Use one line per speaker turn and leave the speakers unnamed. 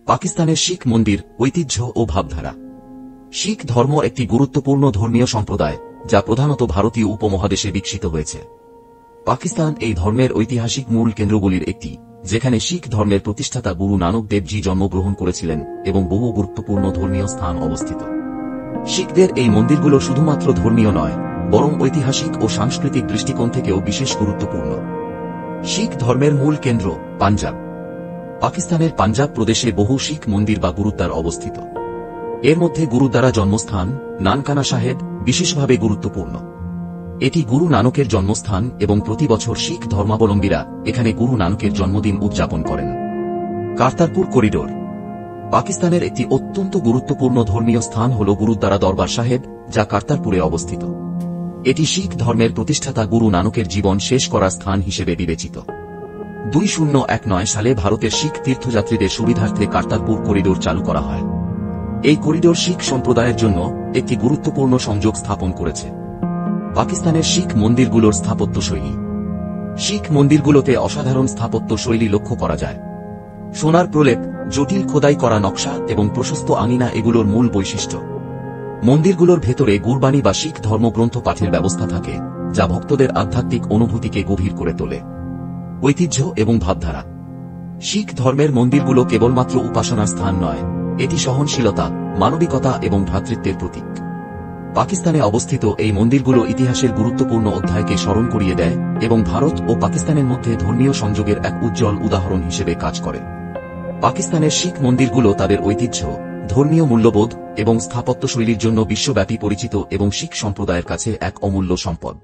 পাকিস্তানের শিখ মন্দির, ঐতিহ্য ও ভাবধারা। শিখ ধর্ম একটি গুরুত্বপূর্ণ ধর্মীয় সম্প্রদায় যা প্রধানত ভারতীয় উপমহাদেশে বিকশিত হয়েছে। পাকিস্তান এই ধর্মের ঐতিহাসিক মূল কেন্দ্রগুলির একটি, যেখানে শিখ ধর্মের প্রতিষ্ঠাতা গুরু নানক দেবজি জন্মগ্রহণ করেছিলেন এবং বহু গুরুত্বপূর্ণ ধর্মীয় স্থান অবস্থিত। শিখদের এই মন্দিরগুলো শুধুমাত্র ধর্মীয় নয়, বরং ঐতিহাসিক ও সাংস্কৃতিক দৃষ্টিকোণ থেকেও বিশেষ গুরুত্বপূর্ণ। শিখ ধর্মের মূল কেন্দ্র পাঞ্জাব। পাকিস্তানের পাঞ্জাব প্রদেশে বহু শিখ মন্দির বা গুরুদ্বার অবস্থিত। এর মধ্যে গুরুদ্বারা জন্মস্থান নানকানা সাহেব বিশেষভাবে গুরুত্বপূর্ণ। এটি গুরু নানকের জন্মস্থান এবং প্রতি বছর শিখ ধর্মাবলম্বীরা এখানে গুরু নানকের জন্মদিন উদযাপন করেন। কারতারপুর করিডোর। পাকিস্তানের একটি অত্যন্ত গুরুত্বপূর্ণ ধর্মীয় স্থান হল গুরুদ্বারা দরবার সাহেব, যা কারতারপুরে অবস্থিত। এটি শিখ ধর্মের প্রতিষ্ঠাতা গুরু নানকের জীবন শেষ করার স্থান হিসেবে বিবেচিত। 2019 সালে ভারতের শিখ তীর্থযাত্রীদের সুবিধার্থে কারতারপুর করিডোর চালু করা হয়। এই করিডোর শিখ সম্প্রদায়ের জন্য একটি গুরুত্বপূর্ণ সংযোগ স্থাপন করেছে। পাকিস্তানের শিখ মন্দিরগুলোর স্থাপত্যশৈলী। শিখ মন্দিরগুলোতে অসাধারণ স্থাপত্য শৈলী লক্ষ্য করা যায়। সোনার প্রলেপ, জটিল খোদাই করা নকশা এবং প্রশস্ত আঙিনা এগুলোর মূল বৈশিষ্ট্য। মন্দিরগুলোর ভেতরে গুরবানী বা শিখ ধর্মগ্রন্থ পাঠের ব্যবস্থা থাকে, যা ভক্তদের আধ্যাত্মিক অনুভূতিকে গভীর করে তোলে। ঐতিহ্য এবং ভাবধারা। শিখ ধর্মের মন্দিরগুলো কেবলমাত্র উপাসনার স্থান নয়, এটি সহনশীলতা, মানবিকতা এবং ভ্রাতৃত্বের প্রতীক। পাকিস্তানে অবস্থিত এই মন্দিরগুলো ইতিহাসের গুরুত্বপূর্ণ অধ্যায়কে স্মরণ করিয়ে দেয় এবং ভারত ও পাকিস্তানের মধ্যে ধর্মীয় সংযোগের এক উজ্জ্বল উদাহরণ হিসেবে কাজ করে। পাকিস্তানের শিখ মন্দিরগুলো তাদের ঐতিহ্য, ধর্মীয় মূল্যবোধ এবং স্থাপত্যশৈলীর জন্য বিশ্বব্যাপী পরিচিত এবং শিখ সম্প্রদায়ের কাছে এক অমূল্য সম্পদ।